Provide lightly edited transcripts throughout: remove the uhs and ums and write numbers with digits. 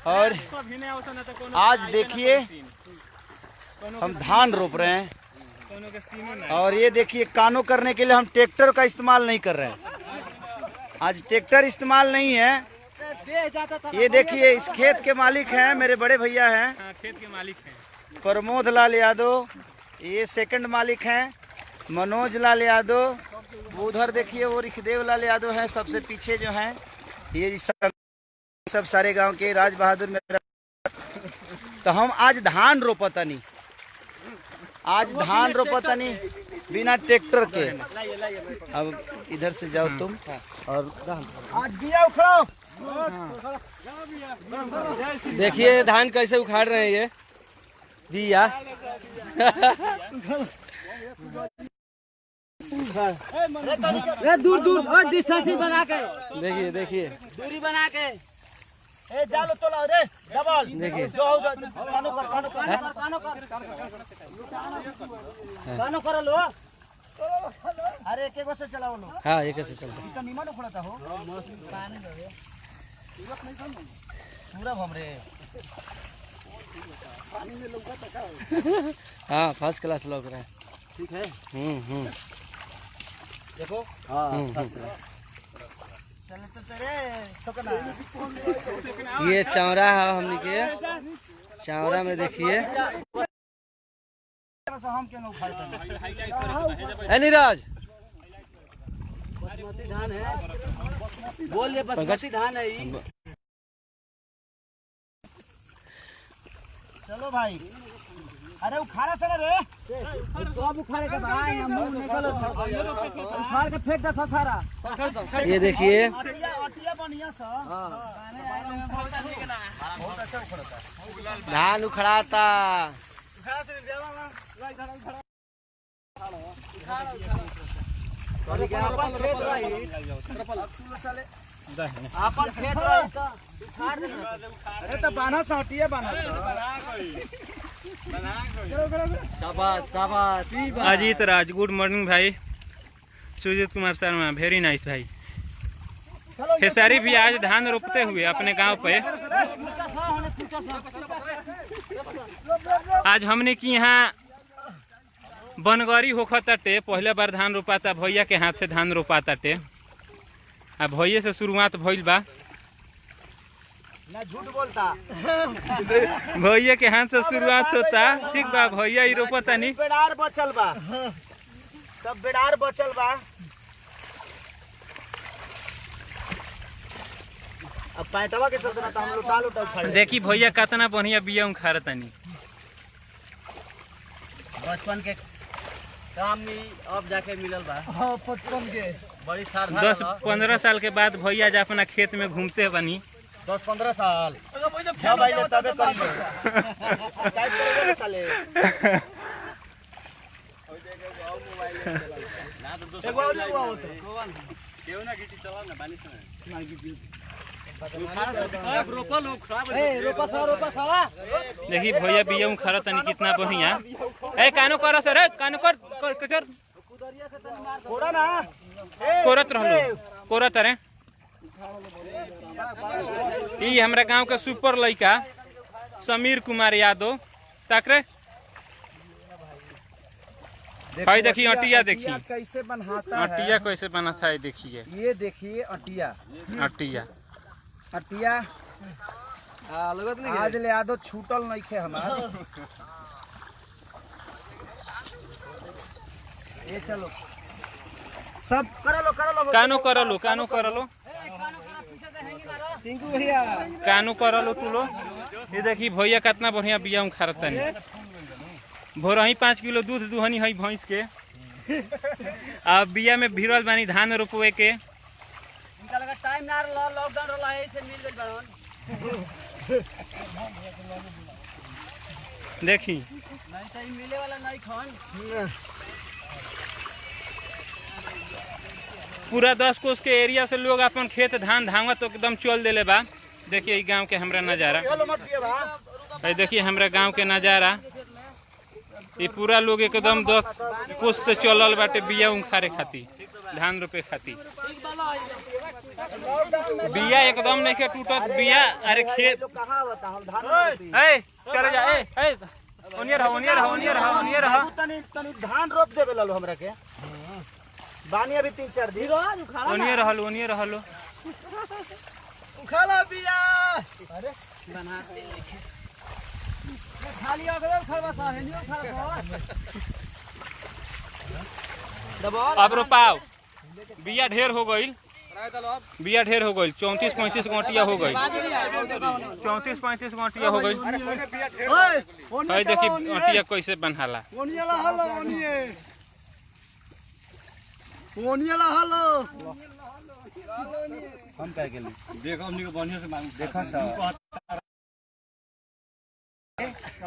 और आज देखिए हम धान रोप रहे हैं और ये देखिए कानों करने के लिए हम ट्रैक्टर का इस्तेमाल नहीं कर रहे हैं। आज ट्रैक्टर इस्तेमाल नहीं है। ये देखिए इस खेत के मालिक हैं मेरे बड़े भैया हैं, खेत के मालिक हैं प्रमोद लाल यादव। ये सेकंड मालिक हैं मनोज लाल यादव। उधर देखिए वो रिखदेव लाल यादव हैं सबसे पीछे जो हैं। ये सब सारे गांव के राज बहादुर मेरा। तो हम आज धान रोपतनी, आज धान रोपतनी बिना ट्रैक्टर के। अब इधर से जाओ तुम और आज बिया उखाड़ो। देखिए धान कैसे उखाड़ रहे हैं ये बिया। दूर दूर और डिस्टेंस बना के देखिए देखिए दूरी बना के ए जालो तोला रे डबल देखिए कानो कर लो। अरे एक एक से चलाओ लो। हाँ ये कैसे चलता तो नीमा उखड़ता हो पूरा भमरे। हाँ फर्स्ट क्लास लग रहा है। ठीक है देखो चले तो तेरे सकना। ये चौरा है हमने के चौरा में देखिए। हम क्यों उखाड़ते हैं नीरज बासमती धान है, बोल ये बासमती धान है। चलो भाई। अरे उखाड़ा से ना रे सब उखाड़े के भाई हम निकलो उखाड़ के फेंक दो सारा। ये देखिए अटिया बढ़िया सा। बहुत अच्छा उखड़ता। धान उखड़ाता। उखाड़ा से देवा ना अपन खेत रही अपन खेत रही तो उखाड़ देना। अरे तो बाना सा अटिया बाना शाबाश शाबाश। अजीत राज, गुड मॉर्निंग भाई। सुजीत कुमार शर्मा, वेरी नाइस भाई। खेसारी भी आज धान रोपते हुए अपने गांव पे। आज हमने की यहाँ बनगरी होखताटे, पहले बार धान रोपाता भैया के हाथ से धान रोपाताटे। आ भैया से शुरुआत भइल बा ना झूठ बोलता। भैया के हाथ से शुरुआत होता। ठीक बा भैया ही रोपता नहीं। बेड़ार बचल बा, सब बेड़ार बचल बा। अब पैटवा के चलते ना हम लुटा लुटा उखाड़े। देखी भैया कितना बढ़िया बिया उखाड़तनी। बचपन के काम में अब जाके मिलल बा। हां 55 के बड़ी सारधा 10-15 साल के बाद भैया जा अपना खेत में घूमते बनी। 10-15 साल जब आइले तबे करिए टाइप करोगे साले। एगो और एगो आओ तो केहू ना गिटी चला ना बाली से ना गिटी रोपा लो खराब ए रोपा साला। देखी भैया बिया उखाड़तनी कितना बढ़िया। ए कानो कर सर, कानो कर कटर थोड़ा ना कोरत रहलो कोरत रे। ई हमरा गांव के सुपर लड़का समीर कुमार यादव तकरे। भाई देखिए अटिया देखिए कैसे बनाता है। अटिया कैसे बनाता है देखिए। ये देखिए अटिया अटिया अटिया आज ले आदो छूटल नहीं खे हमार। ये चलो सब करो लो कानो कर लो टिंकू भैया कानो कर लो तू लो। ये देखी भैया कितना बढ़िया बिया उखाड़तनी। भोर ही 5 किलो दूध दुहनी है भैंस के। अब बिया में भिड़ल बानी धान रोपवे के। इनका लगा टाइम ना रहा, लॉकडाउन रहा है इसे मिल गई बावन। देखी नहीं तो मिले वाला नहीं खान। पूरा 10 कोस के एरिया से लोग अपन खेत धान धांगा तो एकदम चल देले बा। देखिए गांव के हमरा नजारा। देखिए हमरा गांव के नजारा। ये पूरा लोग एकदम 10 कोस से चलल बाटे बिया उखारे खाती, धान रोपे खाती। बिया एकदम नहीं के टूटत बिया। अरे खेत कहाँ बता हम धान चले जा ओनियर तनी तनी धान रोप देबे लालो हमरा के बानी अभी 3-4 दिन ओनियर रहलो उखाला बिया। अरे बनाते खाली अगले खरबा सा है नियो खरबा दबाओ। अब रोपाओ। बिया ढेर हो गईल, 34-35 गोटिया हो गई, 34-35 गोटिया हो गई। भाई देखी गोटिया कैसे बनहाला। हम कह गेली देखो हमनी को बढ़िया से मांग देखा सा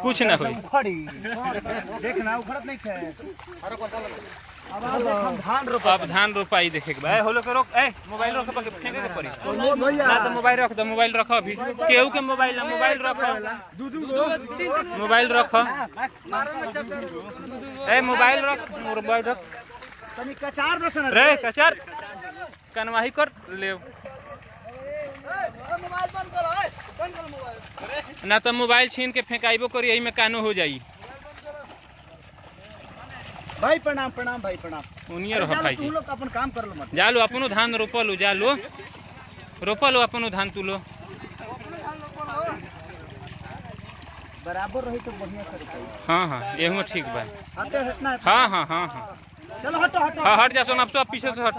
कुछ ना होई। देखना उखड़त नहीं खे। अब धान रोपाई देखे के बा। होलो के रोक मोबाइल रख के फेंके के पड़ी ना तो मोबाइल रख दो। मोबाइल रख अभी केहू के मोबाइल रख मोबाइल रख मोबाइल रख तनी कचार दसन रे कचार कनवाही कर ले मोबाइल बंद कर मोबाइल ना तो मोबाइल छीन के फेंकाइबो करी, यही में कानो हो जाई। भाई प्रणाम प्रणाम भाई प्रणाम। उनियर हो भाई तू लोग अपन काम कर लो मत जालो अपनो धान रोपलो जालो रोपलो अपनो धान तू लो बराबर रही तो बढ़िया से रोपाई। हाँ एहू ठीक बा। आते हटना हाँ चलो हटो हटो हाँ हट जा सोना। अब तो पीछे से हट।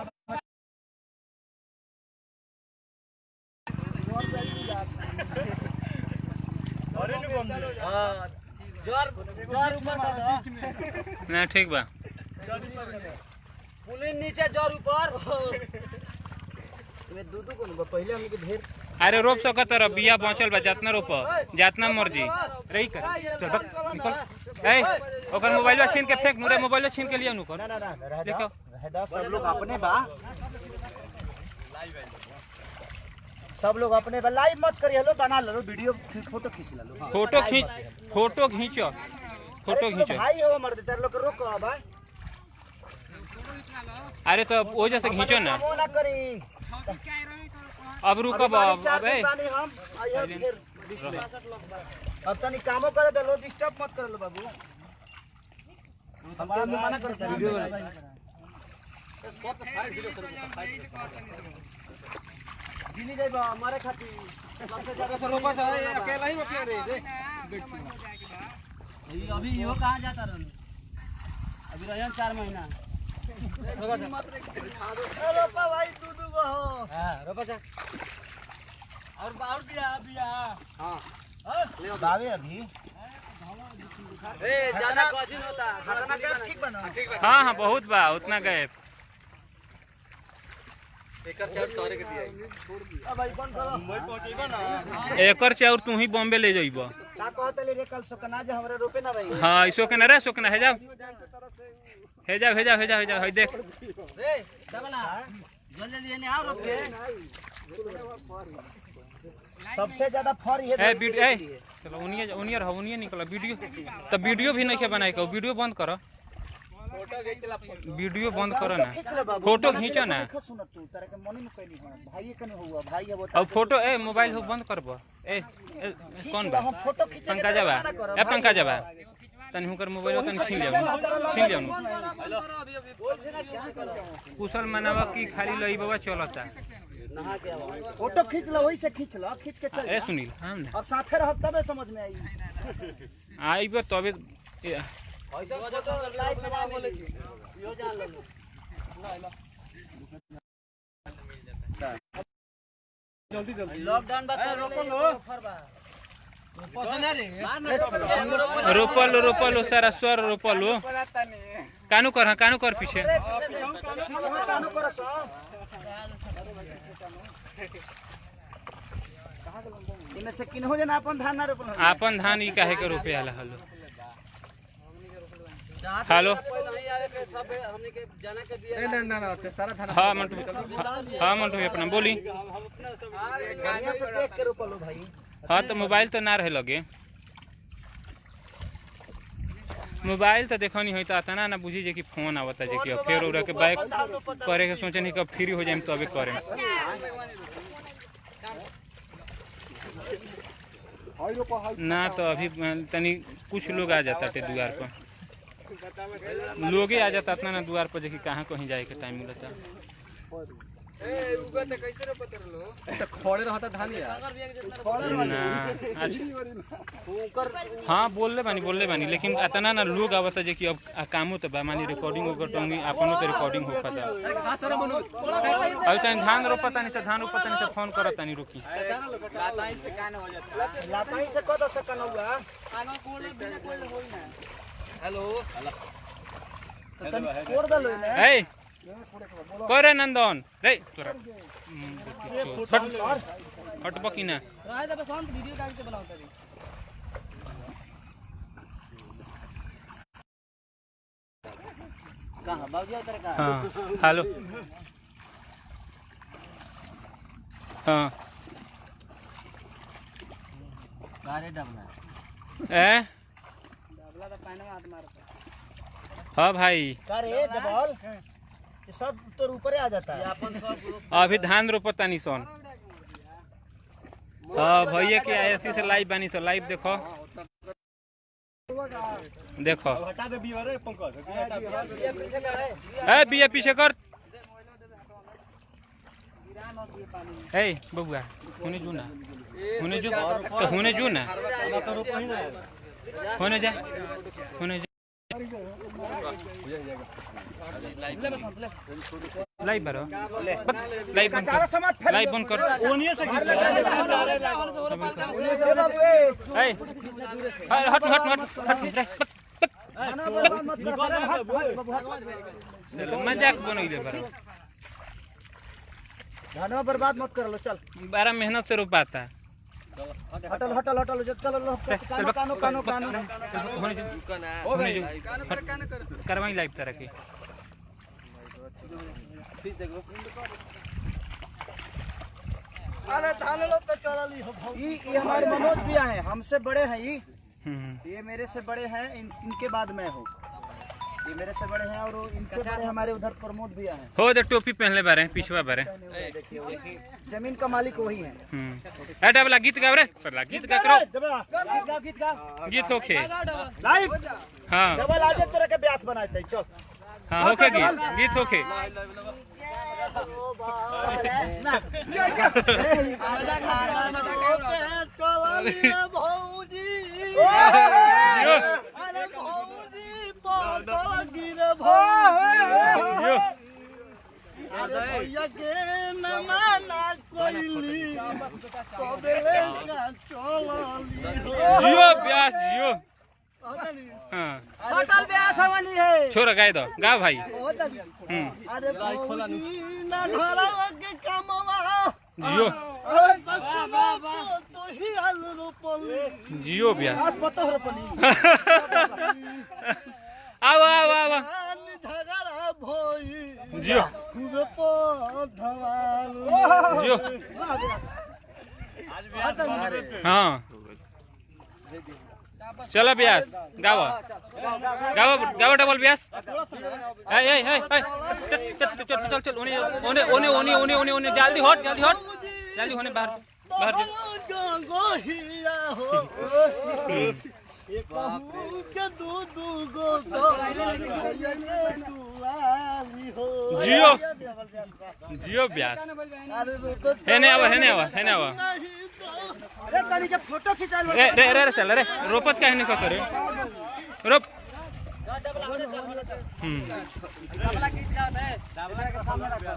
ना ठीक बा। पुलिन नीचे जोर ऊपर में दूध को पहले हमनी के ढेर अरे रोप सकत रह बिया बचल बा जितना रोप जितना मर्जी रही कर चल बक निकल। ओकर मोबाइल छीन के फेंक नुरे मोबाइल छीन के लिए नु कर ना देखो रहदा सब लोग अपने बा सब लोग अपने बा लाइव मत करिए लो बना लो वीडियो फोटो खींच लो फोटो खींचो भाई हो मर देता लोग रोको बा। अरे तो वो जैसे खींचो ना वो ना करी अब रुकब अब हम आइए फिर बीच में अब तनी कामो करे दे लो डिस्टर्ब मत कर लो बाबू। हम काम मना करते वीडियो सब साइड वीडियो कर दिनी जाइबा हमारे खाती सबसे ज्यादा से रोपा सारे अकेला ही रोपिया रे अभी यो कहां जाता रहन अभी रहन 4 महीना रोपा भाई दूध हो हां रोपा जा और बिया हां बावे अभी ए ज्यादा कठिन होता खाना का ठीक बना हाँ बहुत बा उतना गए। एकर चार तोरे के दिया अब भाई बंद करो मुंबई पहुंचेबा ना एकर चाउर तू ही बॉम्बे ले जाइबो का कहत ले रे कल सोकना जे हमरे रोपे ना भाई। हाँ इसो के ना रे सोकना है जाओ है देख रे सबला जल्दी लेने आओ रोप के सबसे ज्यादा फर ये चलो उनियर निकला वीडियो तो वीडियो भी नहीं बनाए को वीडियो बंद करो वीडियो बंद करो ना फोटो खींचो ना अब फोटो मोबाइल हो बंद करबो कौन बा पंखा जाबा तनी हुकर मोबाइल तनी छीन लियो कुशल मनावा की खाली लई बाबा चलता फोटो खींच लो वही से खींच के चल सुनील हम ना अब साथे रहब तबे समझ में आई आइबे तबे लाइट लगा बोले यो जान लो जल्दी लॉकडाउन बात रोको लो फरबा रोपलो सारा स्वर रोपलो कानू कर पीछे इमे से किनहो जना अपन धान ना रोपल अपन धान ई काहे के रोपे आला हेलो हाँ मंटू अपना बोली हाँ तो मोबाइल तो ना रहे लगे मोबाइल तो देखो नहीं होता तना ना बुझी जे कि फोन आवता जे कि अब फेर उरा के बैक करे के सोचे नहीं कब फ्री हो जाए तबे करे ना तो अभी तनी कुछ लोग आ जाता थे द्वार पर लोग ही आ जाता ना द्वार पर जे कि कहाँ कहीं जाए के टाइम मिलता खड़े रहता धानिया ना हाँ बोलले बानी लेकिन अतना ना लोग आवता जे कि अब कामो तो बा मानी रिकॉर्डिंग होकर टोंगी अपनो तो रिकॉर्डिंग हो पाता अब तनी धान रोपता नहीं से फोन करता नहीं रुकी लाताई से कत सकन हुआ हेलो कोड़ दलो ने ए करे नंदन रे तोरा हट बकी ना रहे दे शांत वीडियो काट के बनाओ तभी कहां बाबूजी तेरे का हां हेलो हां गारे डबला ए डबला तो पानी में हाथ मारता हां भाई अरे डबल ये सब तो ऊपर आ जाता है अपन सब अभी धान रोपता नहीं सोन हाँ भैया के ऐसी से लाइव बनी सो लाइव देखो देखो हटा दे बीवर रे पंकज ए बिया पीछे कर ए बबुआ हुने जो ना हुने जो तो हुने जो ना होने जा लाइव बरो लाइव बंद कर लाइव बंद कर ओनिए से ए हट मजाक बनइले बरो धनवा बर्बाद मत कर लो चल बड़ा मेहनत से रोपाता हटल चलो कानो होने जो करवाई लाइव तरह के अरे धान लोग तो चलली हो ये हमारे मनोज भैया हैं हमसे बड़े हैं ये मेरे से बड़े हैं इनके बाद मैं हूँ ये मेरे से बड़े हैं और इनसे बड़े हमारे उधर प्रमोद भैया हैं हो दे टोपी पहनले बारे पिछवा बारे जमीन का मालिक वही है हटा वाला गीत गाओ रे सरला गीत गा करो गीत गा गीत होखे लाइव हां डबल आज तोरा के ब्यास बनाते चल हां होखे गीत होखे भैया के न माना कोइली तबेले का चलली जियो ब्यास जियो हां होटल पे आसवानी है छोरा गाय दो गा भाई अरे भौजी ना घरवा के कमवा जियो तो ही आलू रोपली जियो ब्यास आज पतो रोपली आओ धगरा भोई जियो खूब पधवाल जियो हाँ चलो ब्यास गाओ डबल ब्यास चल ओने जल्दी हट जल्दी होने बाहर जियो ब्यास हेने आवा अरे तनी के फोटो खिंचाल रे चल रे रोपत काहे नहीं करे रोप डबला गीत गाता है डबला के सामने रखो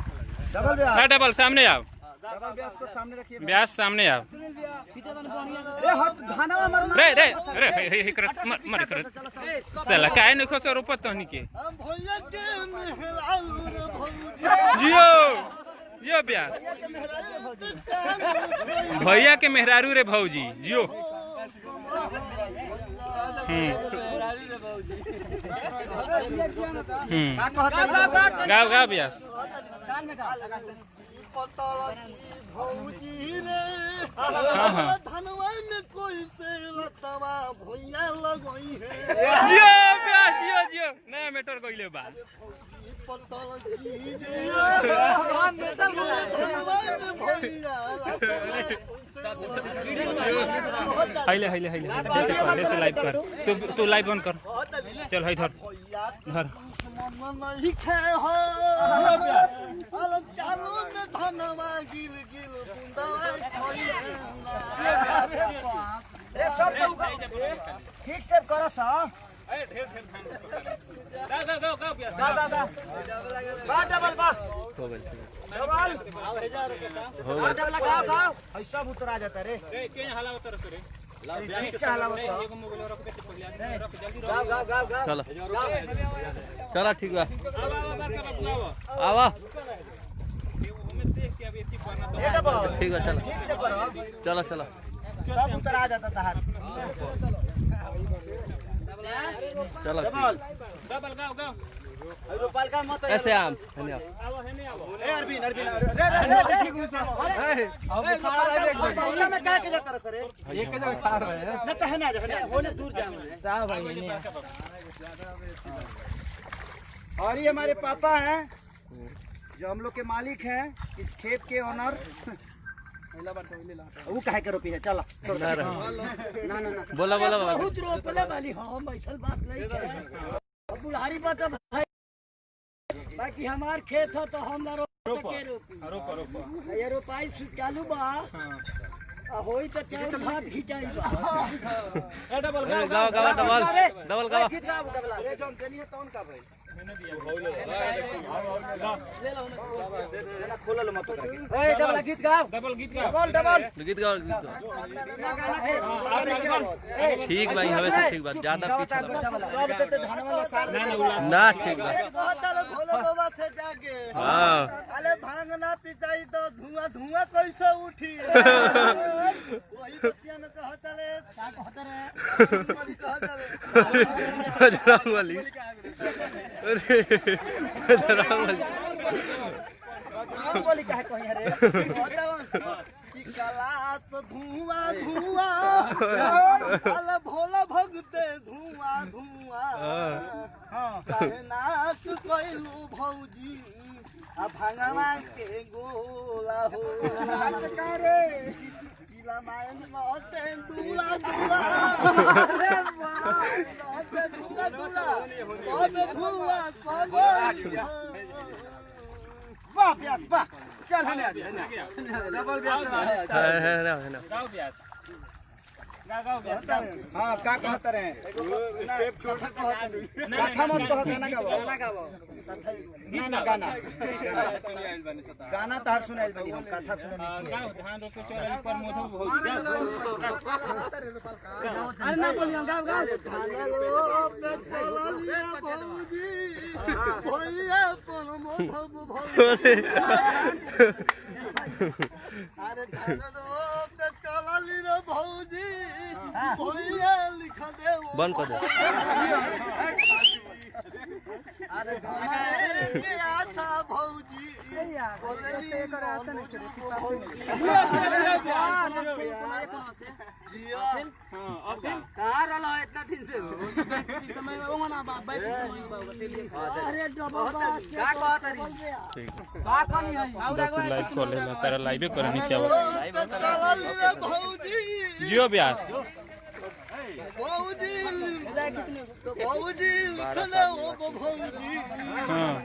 डबल ब्यास डबल सामने आओ डबल ब्यास को सामने रखिए ब्यास सामने आओ पीछे तो बढ़िया ए हट धानवा मरना रे हे कर मर कर चला काहे नहीं खोसो रोपत तो नहीं के हम भैया के मेहरालू रे भौजी जियो ब्यास भैया के मेहरारू रे भौजी जियो गाओ ब्यास कान में का पतला की भौजी रे धनवा में कोई से लतवा भैया लगई है जियो ब्यास जियो नया मेटर गइले बा हाइले हाइले हाइले ऐसे लाइव कर तू लाइव बंद कर चल हाय धर धर लिखे हो अरे चालू में धनवा गिल गिल बुंदावा रे सब ठीक से करो सा ए ढेर ढेर धान बा डबल बा हो गइल डबल हो गइल डबल लगाओ सब उतर आ जाता रे ए के हाला उतर रे ठीक से हलाओ सा एगो मोबाइल रख दे पहले रख जल्दी रख गाओ चलो चलो ठीक बा आवा आवा में देख के अब एती करना तो ए डबल ठीक बा चलो ठीक से करो चलो चलो सब उतर आ जाता तहार चलो डबल गाओ गाओ रोपाल का मत ऐसे आम धन्यवाद आवा है नहीं आवा ए अरविंद अरविंद रे ठीक से अब बुखार है देख में क्या के जाता रे सर एक के जगह खार है न तो है ना होने दूर जाओ साहब भाई ने और ये हमारे पापा हैं जो हम लोग के मालिक हैं इस खेत के ओनर वो काहे के रोपी है चला ना ना ना बोला बोला बाबा बहुत रोपले वाली हम ऐसा बात नहीं है अब बुढ़ारी बात है भाई बाकी हमार खेत हो तो हम ना रोप के रोपी रोको रोको ये रोपाई चालू बा होई तो चार भात खिंचाई बा ए डबल गाओ गाओ डबल डबल गाओ गीत गाओ डबल रे जोन देनी है तौन का भाई खोलल मत ए डबल गीत गाओ डबल गीत गाओ डबल गीत गाओ ठीक भाई हमें से ठीक बात ज्यादा पीछे सब देते धन वाला सार ना ठीक बा कहता भोले बाबा से जाके हां अरे भांग ना पिटाई तो धुआं धुआं कैसे उठी वही बतिया में कहता रे कहता रे बजरंग बली बजरंग बली बोली काहे कहि रे कि कला तो धुआं धुआं अरे भोला भगते धुआं धुआं काहे नाच कइलू भौजी आ भांगवा के गोला हो पीला मायन मते दूला दूला अरे वाह मते दूला दूला कब धुआं सगोरी वाह प्यास वाह चल हने आ डबल प्यास है ना गाओ ब्यास गाओ ब्यास हां का कहत रहे कथा मत कह गाना गाओ गाना गाना गाना तार सुनाइल बनी हम कथा सुने गाओ धान रोपे चल पर मोधो बहुत अरे ना बोलियो गाओ गाओ धानलो पे चललिया भौजी भैया कोन मोधब भौजी अरे धानलो पे चलली रे भौजी भैया लिख दे बंद कर दे अरे धनरे के आता भौजी बोलली भौजी कहां रहला इतना दिन से समय में ओंगना बैठ अरे डबल का कहत रही ठीक का कनी है और तू लाइव कर ले तेरा लाइव करे नहीं क्या चलली रे भौजी जियो ब्यास भौजी तो भौजी लिखले ओ भौजी हां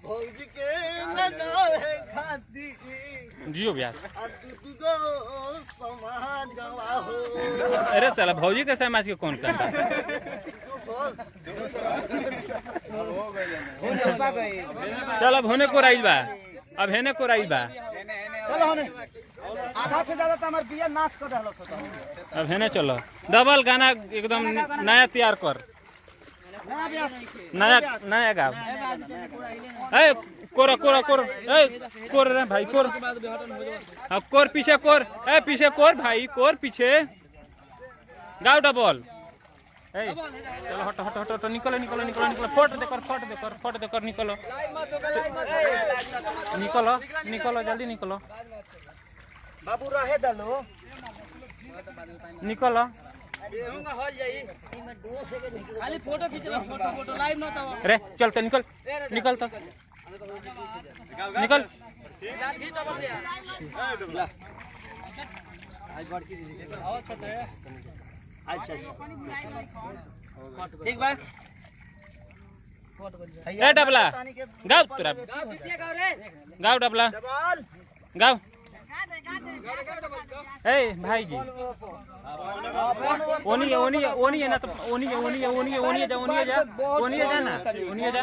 भौजी के ना है खाती जियो ब्यास दुगो समाजवा हो अरे साला भौजी के समाज के कौन करता चल अब होने को राइल बा अब हेने को राइल बा चलो हने आधा से ज्यादा तो हमार बिया नाश कर रहलो सो अब हेने चलो डबल गाना एकदम नया तैयार कर नया ब्यास नया नया गाओ ए कोर कोर कोर ए कोर रे भाई कोर अब कोर पीछे कोर ए पीछे कोर भाई कोर पीछे गाओ डबल ए चलो हट हट हट हट निकलो निकलो निकलो निकलो फोट दे कर निकलो निकलो निकलो जल्दी निकलो बाबू रहे दलो निकलो खाली फोटो खींच लो, फोटो लाइव ना तो अरे चल तो निकल निकल तो निकल। अच्छा ठीक बा। ए डबला गाओ तोरा गाओ डबला गाओ। ए भाई जी ओनिए ओनिए ओनिए ना तो ओनिए ओनिए ओनिए ओनिए जा ओनिए जा ओनिए जा ना ओनिए जा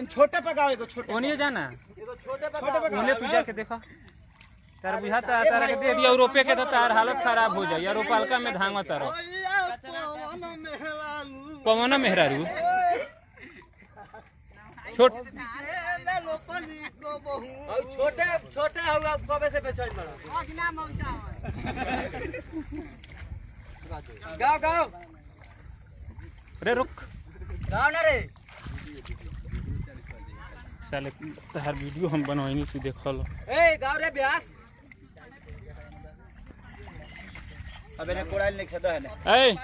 छोटे पकावे को छोटे ओनिए जा ना ओनिए तू जा के देखो तार बुझा तारा के दे दिया रोपे के तो तार हालत खराब हो जाए यार। रोपालका में धांगा तारो पवन मेहरारू छोट छोटे छोटे होगा कबे से बेचल बड़ा गाओ गाओ रे रुक गाओ ना रे। साले हर वीडियो हम बनवाइनी तू देखल। ए गाओ रे ब्यास। अब इन्हें कोड़ाइल नहीं खेदा है ना। ए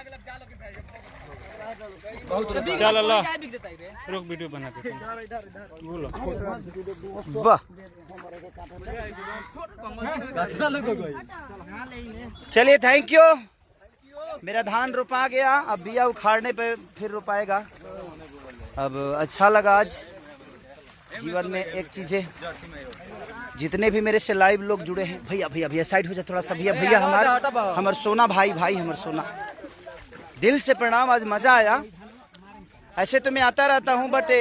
चल लो रुक वीडियो बना दे बोलो। वाह चलिए थैंक यू। मेरा धान रोपा गया, अब बिया उखाड़ने पे फिर रोपाएगा। अब अच्छा लगा आज जीवन में एक चीज है, जितने भी मेरे से लाइव लोग जुड़े हैं, भैया भैया भैया साइड हो जाए थोड़ा सा, भैया भैया हमार सोना भाई भाई हमर सोना, दिल से प्रणाम। आज मजा आया। ऐसे तो मैं आता रहता हूँ बट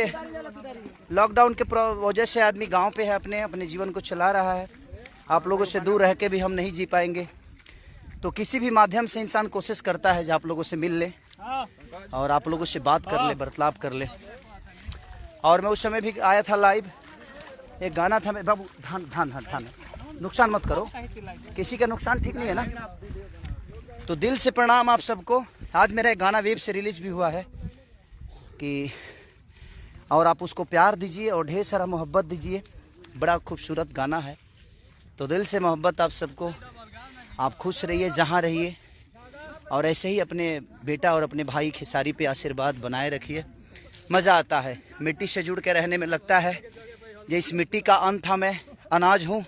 लॉकडाउन के वजह से आदमी गांव पे है, अपने अपने जीवन को चला रहा है। आप लोगों से दूर रह के भी हम नहीं जी पाएंगे, तो किसी भी माध्यम से इंसान कोशिश करता है जो आप लोगों से मिल ले और आप लोगों से बात कर ले, बर्ताव कर ले। और मैं उस समय भी आया था लाइव, एक गाना था, बाबू धान धान धान धान नुकसान मत करो, किसी का नुकसान ठीक नहीं है ना। तो दिल से प्रणाम आप सबको। आज मेरा एक गाना वेब से रिलीज भी हुआ है कि और आप उसको प्यार दीजिए और ढेर सारा मोहब्बत दीजिए। बड़ा खूबसूरत गाना है, तो दिल से मोहब्बत आप सबको। आप खुश रहिए जहाँ रहिए और ऐसे ही अपने बेटा और अपने भाई खेसारी पे आशीर्वाद बनाए रखिए। मज़ा आता है, मिट्टी से जुड़ के रहने में लगता है ये इस मिट्टी का अन्न था। मैं अनाज हूँ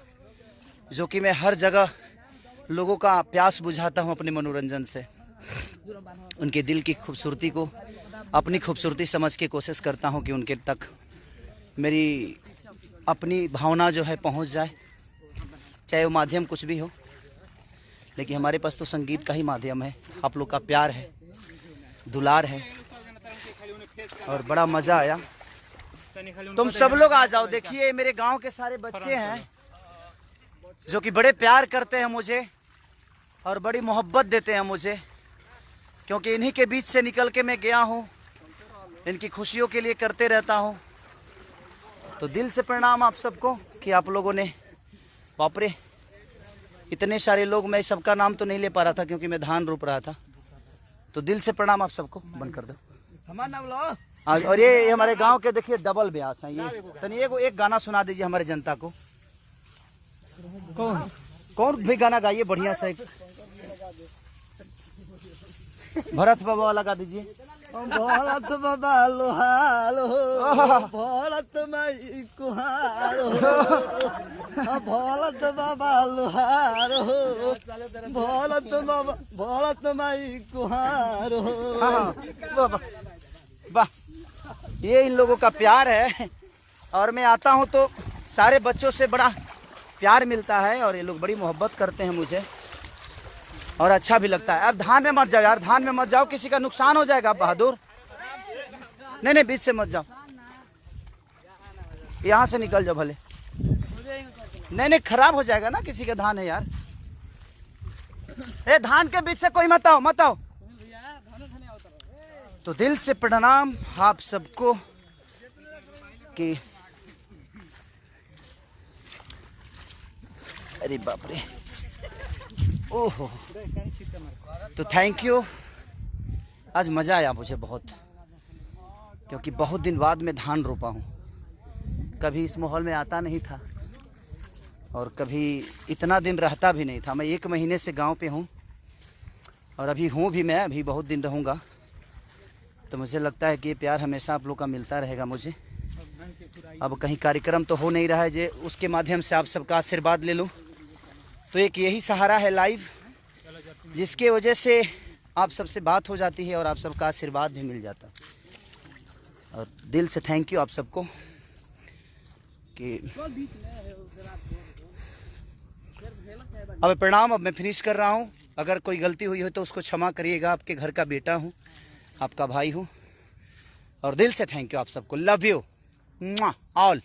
जो कि मैं हर जगह लोगों का प्यास बुझाता हूँ अपने मनोरंजन से। उनके दिल की खूबसूरती को अपनी खूबसूरती समझ के कोशिश करता हूँ कि उनके तक मेरी अपनी भावना जो है पहुँच जाए, चाहे वो माध्यम कुछ भी हो। लेकिन हमारे पास तो संगीत का ही माध्यम है, आप लोग का प्यार है, दुलार है और बड़ा मज़ा आया। तुम सब लोग आ जाओ। देखिए मेरे गांव के सारे बच्चे हैं जो कि बड़े प्यार करते हैं मुझे और बड़ी मोहब्बत देते हैं मुझे, क्योंकि इन्हीं के बीच से निकल के मैं गया हूँ, इनकी खुशियों के लिए करते रहता हूँ। तो दिल से प्रणाम आप सबको कि आप लोगों ने, बाप रे इतने सारे लोग, मैं सबका नाम तो नहीं ले पा रहा था क्योंकि मैं धान रोप रहा था। तो दिल से प्रणाम आप सबको। बंद कर दो हमारा नाम लो। और ये हमारे गांव के देखिए डबल ब्यास हैं ये। तनी एक गाना सुना दीजिए हमारे जनता को। कौन कौन भी गाना गाइए बढ़िया सा एक। भरत बाबा वाला गा दीजिए। भरत बाबा लोहारो, भरत माई कुहारो, भरत बाबा लोहारो, भरत माई कुहारो। वाह वाह, ये इन लोगों का प्यार है। और मैं आता हूँ तो सारे बच्चों से बड़ा प्यार मिलता है और ये लोग बड़ी मोहब्बत करते हैं मुझे और अच्छा भी लगता है। अब धान में मत जाओ यार, धान में मत जाओ, किसी का नुकसान हो जाएगा। आप बहादुर, नहीं नहीं बीच से मत जाओ, यहाँ से निकल जाओ भले। नहीं नहीं खराब हो जाएगा ना, किसी का धान है यार। ए धान के बीच से कोई मत आओ, मत आओ। तो दिल से प्रणाम आप सबको कि अरे बाप रे, ओहो। तो थैंक यू। आज मज़ा आया मुझे बहुत, क्योंकि बहुत दिन बाद मैं धान रोपा हूँ। कभी इस माहौल में आता नहीं था और कभी इतना दिन रहता भी नहीं था। मैं 1 महीने से गांव पे हूँ और अभी हूँ भी मैं, अभी बहुत दिन रहूँगा। तो मुझे लगता है कि ये प्यार हमेशा आप लोग का मिलता रहेगा मुझे। अब कहीं कार्यक्रम तो हो नहीं रहा है जे उसके माध्यम से आप सबका आशीर्वाद ले लूँ। तो एक यही सहारा है लाइव, जिसके वजह से आप सबसे बात हो जाती है और आप सबका आशीर्वाद भी मिल जाता। और दिल से थैंक यू आप सबको कि अब प्रणाम। अब मैं फिनिश कर रहा हूँ। अगर कोई गलती हुई हो तो उसको क्षमा करिएगा। आपके घर का बेटा हूँ, आपका भाई हूँ, और दिल से थैंक यू आप सबको। Love you all.